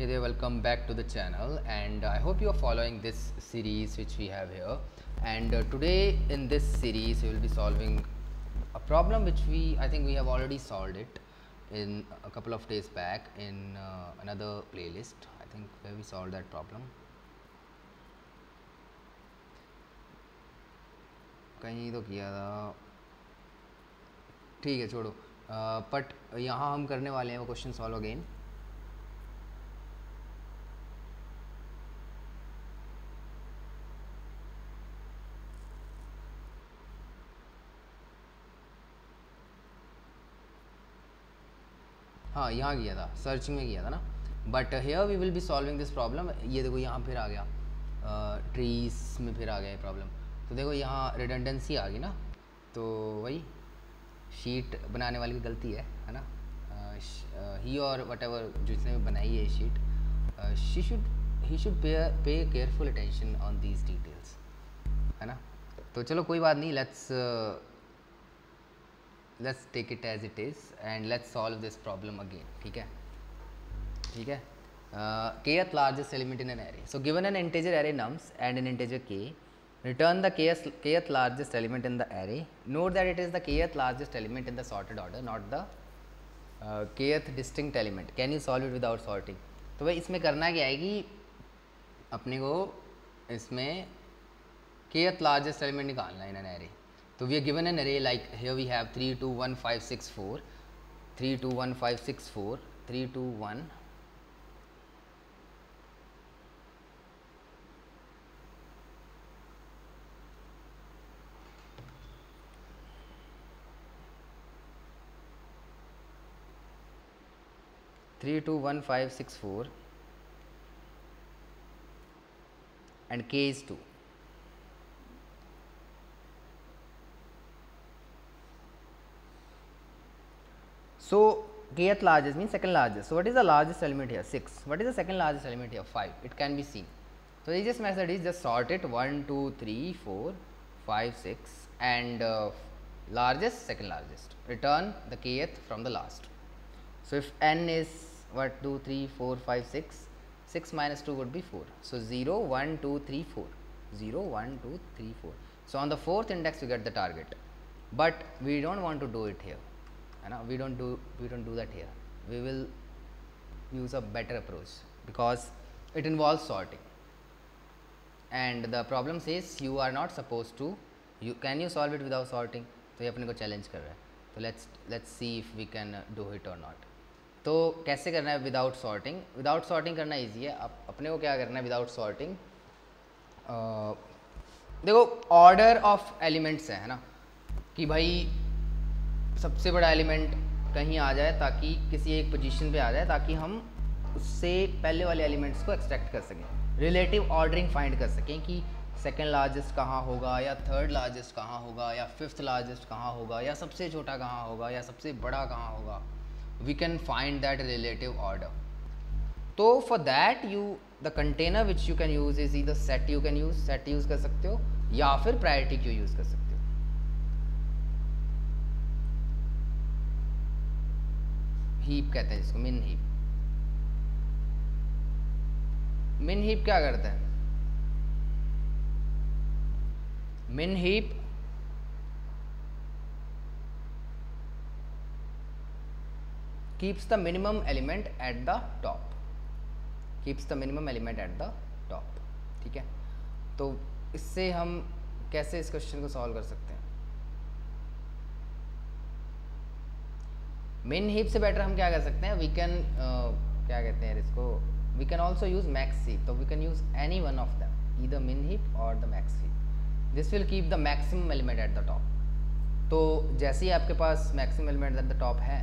Hey there, welcome back to the channel, and I hope you are following this series which we have here. And today in this series we will be solving a problem which I think we have already solved it in a couple of days back in another playlist, I think, where we solved that problem. कहीं तो किया था, ठीक है छोड़ो, but यहाँ हम करने वाले हैं वो क्वेश्चन सॉल्व अगेन. हाँ, यहाँ किया था, सर्चिंग में किया था ना. But here we will be solving this problem. ये देखो यहाँ फिर आ गया, ट्रीज में फिर आ गया ये प्रॉब्लम. तो देखो यहाँ रिडंडेंसी आ गई ना, तो वही शीट बनाने वाली की गलती है ना. ही और वट एवर जिसने बनाई है sheet, he should pay careful attention on these details, है ना. तो चलो कोई बात नहीं, let's take it as it is and let's solve this problem again. ठीक है. Kth largest element in an array. So given an integer array nums and an integer k, return the kth largest element in the array. Note that it is the kth largest element in the sorted order, not the kth distinct element. Can you solve it without sorting? तो भाई इसमें करना क्या है कि अपने को इसमें kth largest element निकालना है in an array. So we are given an array like here we have 3 2 1 5 6 4, 3 2 1 5 6 4, 3 2 1 3 2 1 5 6 4 and k is 2. So kth largest means second largest. So what is the largest element here? 6. What is the second largest element here? 5. It can be seen. So the easiest method is just sort it 1 2 3 4 5 6 and largest second largest. Return the kth from the last. So if n is what, 2 3 4 5 6, 6 minus 2 would be 4. So 0 1 2 3 4, 0 1 2 3 4. So on the fourth index you get the target, but we don't want to do it here. We don't do that here. We will use a better approach because it involves sorting, and the problem says you are not supposed to. Can you solve it without sorting? तो ये अपने को challenge कर रहा है. तो let's see if we can do it or not. तो कैसे करना है विदाउट सॉर्टिंग? विदाउट सॉर्टिंग करना ईजी है. अब अपने को क्या करना है विदाउट सॉर्टिंग? देखो ऑर्डर ऑफ एलिमेंट्स है ना, कि भाई सबसे बड़ा एलिमेंट कहीं आ जाए, ताकि किसी एक पोजीशन पे आ जाए, ताकि हम उससे पहले वाले एलिमेंट्स को एक्सट्रैक्ट कर सकें, रिलेटिव ऑर्डरिंग फाइंड कर सकें कि सेकंड लार्जेस्ट कहाँ होगा, या थर्ड लार्जेस्ट कहाँ होगा, या फिफ्थ लार्जेस्ट कहाँ होगा, या सबसे छोटा कहाँ होगा, या सबसे बड़ा कहाँ होगा. We can find that relative order. तो for that the container which you can use is either set. You can use set, use कर सकते हो, या फिर प्रायोरिटी क्यू यूज़ कर सकते हो. हीप कहते हैं जिसको, मिन हीप. मिन हीप क्या करता है? Min heap keeps the minimum element at the top. keeps the minimum element at the top. ठीक है. तो इससे हम कैसे इस क्वेश्चन को सॉल्व कर सकते हैं? मिन हीप से बेटर हम क्या कर सकते हैं? वी कैन क्या कहते हैं इसको, we can also use max heap. तो we can use any one of them, either min heap और the max heap. This will keep the maximum element at the top. तो जैसे ही आपके पास maximum element at the top है,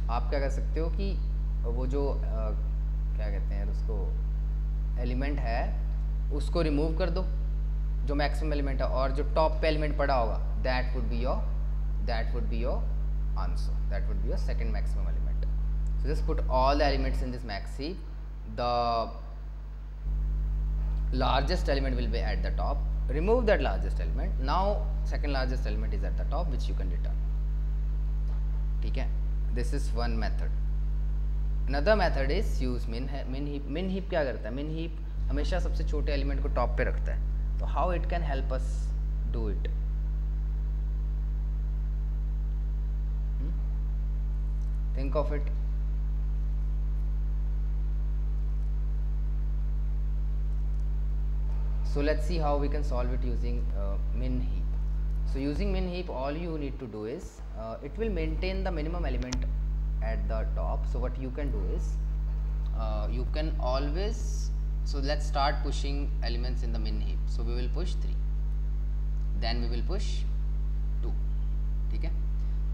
आप क्या कर सकते हो कि वो जो क्या कहते हैं उसको, एलिमेंट है उसको रिमूव कर दो जो मैक्सिमम एलिमेंट है, और जो टॉप पे एलिमेंट पड़ा होगा that would be your answer. That would be your second maximum element. So just put all the elements in this max heap. The largest element will be at the top. Remove that largest element. Now second largest element is at the top, which you can return. ठीक है. This is one method. Another method is use min heap. Min heap क्या करता है? Min heap हमेशा सबसे छोटे element को top पे रखता है. तो how it can help us do it? Think of it. So let's see how we can solve it using min heap. So using min heap, all you need to do is it will maintain the minimum element at the top. So what you can do is you can always, so let's start pushing elements in the min heap. So we will push 3, then we will push 2. ठीक है.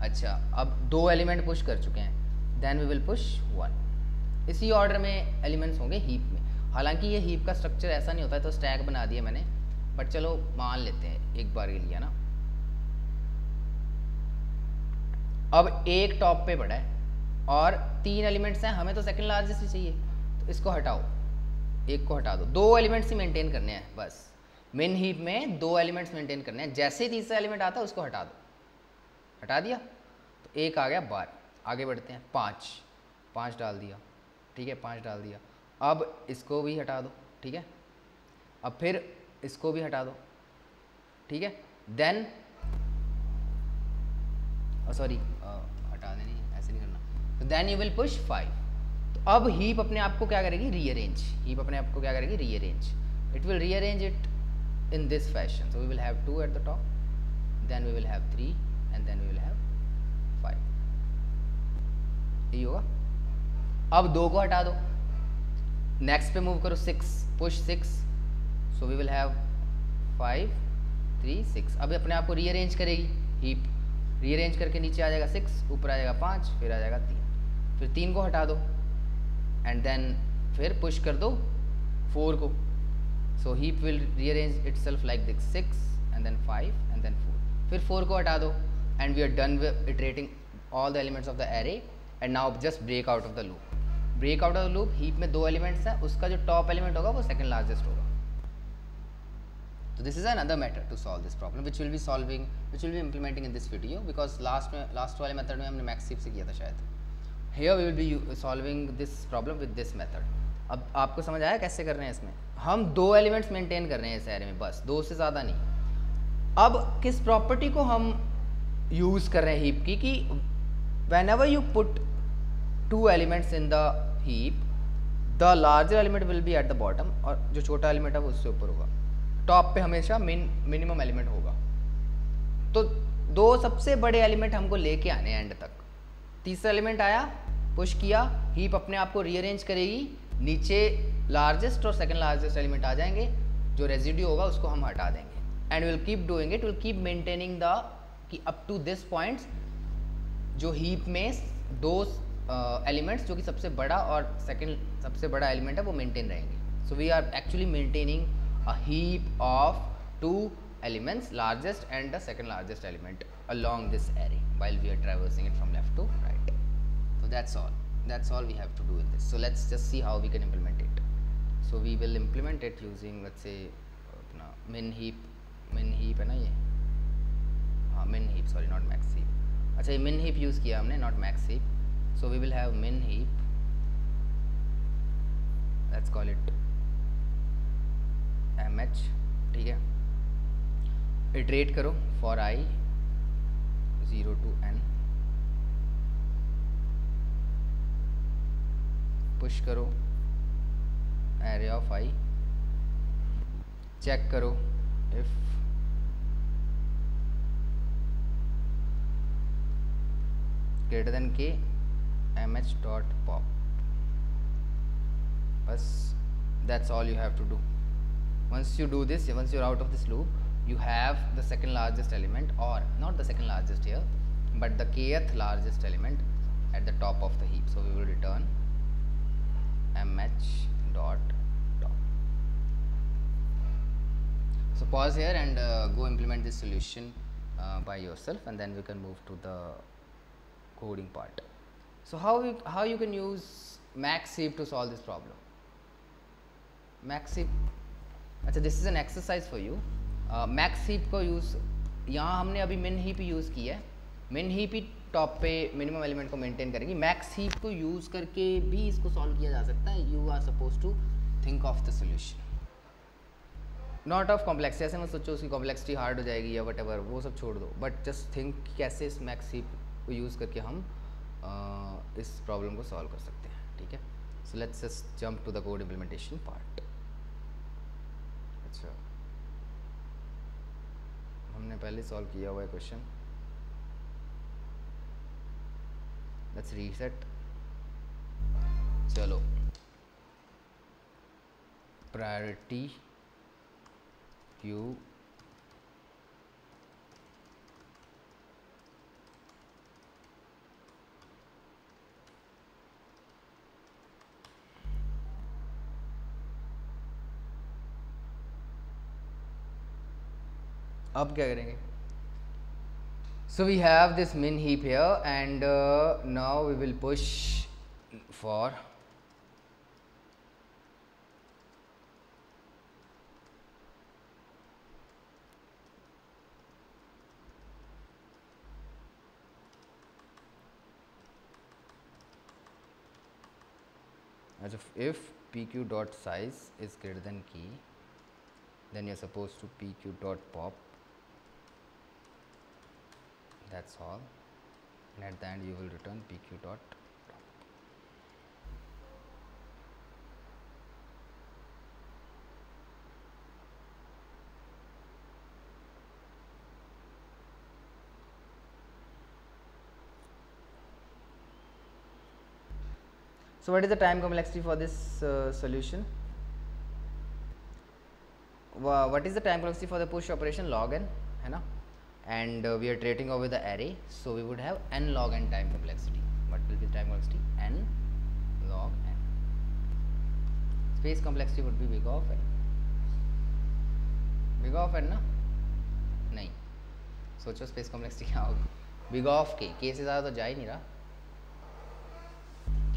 अच्छा, अब 2 element push कर चुके हैं, then we will push 1. इसी order में elements होंगे हीप में. हालांकि ये हीप का स्ट्रक्चर ऐसा नहीं होता है, तो स्टैक बना दिया मैंने, बट चलो मान लेते हैं एक बार के लिए ना. अब एक टॉप पे पड़ा है और 3 एलिमेंट्स हैं, हमें तो सेकंड लार्जेस्ट ही चाहिए, तो इसको हटाओ, एक को हटा दो. 2 एलिमेंट्स ही मेंटेन करने हैं बस. मिन हीप में 2 एलिमेंट्स मेंटेन करने हैं. जैसे ही तीसरा एलिमेंट आता है उसको हटा दो. हटा दिया तो एक आ गया बार. आगे बढ़ते हैं. 5 डाल दिया. ठीक है, 5 डाल दिया. अब इसको भी हटा दो. ठीक है, अब फिर इसको भी हटा दो. ठीक है, देन सॉरी हटा देनी, ऐसे नहीं करना. तो देन यू विल पुश 5. तो अब हीप अपने आप को क्या करेगी? रीअरेंज. हीप अपने आप को क्या करेगी? Rearrange. It will rearrange it in this fashion. So we will have 2 at the top, then we will have 3, and then we will have 5. यही होगा. अब 2 को हटा दो, नेक्स्ट पे मूव करो. 6, push 6. So we will have 5, 3, 6. अब अपने आप को रीअरेंज करेगी हीप. रीअरेंज करके नीचे आ जाएगा 6, ऊपर आ जाएगा 5, फिर आ जाएगा 3. फिर 3 को हटा दो एंड देन फिर पुश कर दो 4 को. So heap will rearrange itself like this, 6 and then 5 and then 4. फिर 4 को हटा दो and we are done with iterating all the elements of the array. And now just break out of the loop. Break out of the loop. Heap में 2 elements है, उसका जो top element होगा वो second largest होगा. So this is another method to solve this problem, which will be implementing in this video, because last वाले method में हमने max heap से किया था शायद. Here we will be solving this problem with this method. अब आपको समझ आया कैसे कर रहे हैं इसमें? हम 2 एलिमेंट्स मेंटेन कर रहे हैं इस एरे में, बस 2 से ज़्यादा नहीं. अब किस प्रॉपर्टी को हम यूज़ कर रहे हैं हीप की, कि when ever you put 2 elements in the heap, the larger element will be at the bottom, और जो छोटा एलिमेंट है वो उससे ऊपर होगा. टॉप पे हमेशा मिनिमम एलिमेंट होगा. तो 2 सबसे बड़े एलिमेंट हमको लेके आने हैं एंड तक. तीसरा एलिमेंट आया, पुश किया, हीप अपने आप को रीअरेंज करेगी, नीचे लार्जेस्ट और सेकंड लार्जेस्ट एलिमेंट आ जाएंगे, जो रेजिड्यू होगा उसको हम हटा देंगे. And will keep doing it, will keep maintaining the, कि अप टू दिस पॉइंट्स जो हीप में 2 एलिमेंट्स जो कि सबसे बड़ा और सेकंड सबसे बड़ा एलिमेंट है वो मेंटेन रहेंगे. So we are actually maintaining a heap of 2 elements, largest and the second largest element along this array while we are traversing it from left to right. So that's all we have to do in this. So let's just see how we can implement it. So we will implement it using, let's say, अपना min heap है ना ये, हाँ min heap, sorry not max heap. अच्छा ये min heap use किया हमने, not max heap. So we will have min heap, let's call it mh. ठीक है, iterate करो for I 0 to n, push करो एरे ऑफ I, चेक करो if greater than के mh डॉट पॉप. बस that's all you have to do. Once you do this, once you're out of this loop, you have the second largest element, or not the second largest here, but the kth largest element at the top of the heap. So we will return mh dot top. So pause here and go implement this solution by yourself, and then we can move to the coding part. So how you can use max heap to solve this problem? Max heap, अच्छा this is an exercise for you. Max heap को use, यहाँ हमने अभी min heap use की है. Min heap ही top पे minimum element को मेंटेन करेगी। मैक्स हीप को यूज़ करके भी इसको सॉल्व किया जा सकता है। You are suppose to think of the solution, not of complex. ऐसे मत सोचो उसकी कॉम्प्लेक्सिटी हार्ड हो जाएगी या वट एवर, वो सब छोड़ दो, बट जस्ट थिंक कैसे इस मैक्स हीप को यूज़ करके हम इस प्रॉब्लम को सॉल्व कर सकते हैं। ठीक है, so let's just jump to the code implementation part. अच्छा, हमने पहले सॉल्व किया हुआ है क्वेश्चन, लेट्स रीसेट। चलो, प्रायोरिटी क्यू अब क्या करेंगे? So we have this min heap here, and now we will push for if pq dot size is greater than key, then you're supposed to pq dot pop. That's all, and at the end you will return pq dot top. So what is the time complexity for this solution? What is the time complexity for the push operation? Log n, है ना? And we are iterating over the array, so we would have n log n time complexity. What will be the time complexity? N log n. Space complexity would be big of n. Big of n ना? नहीं, सोचो space complexity क्या होगी? Big of k, k से ज़्यादा तो जा ही नहीं रहा।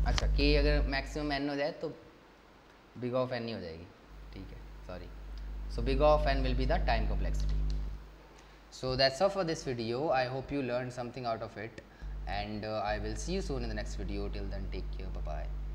अच्छा, k अगर मैक्सिमम n हो जाए तो big of n नहीं हो जाएगी। ठीक है, sorry. So big of n will be the time complexity. So that's all for this video. I hope you learned something out of it, and I will see you soon in the next video. Till then, take care. Bye bye.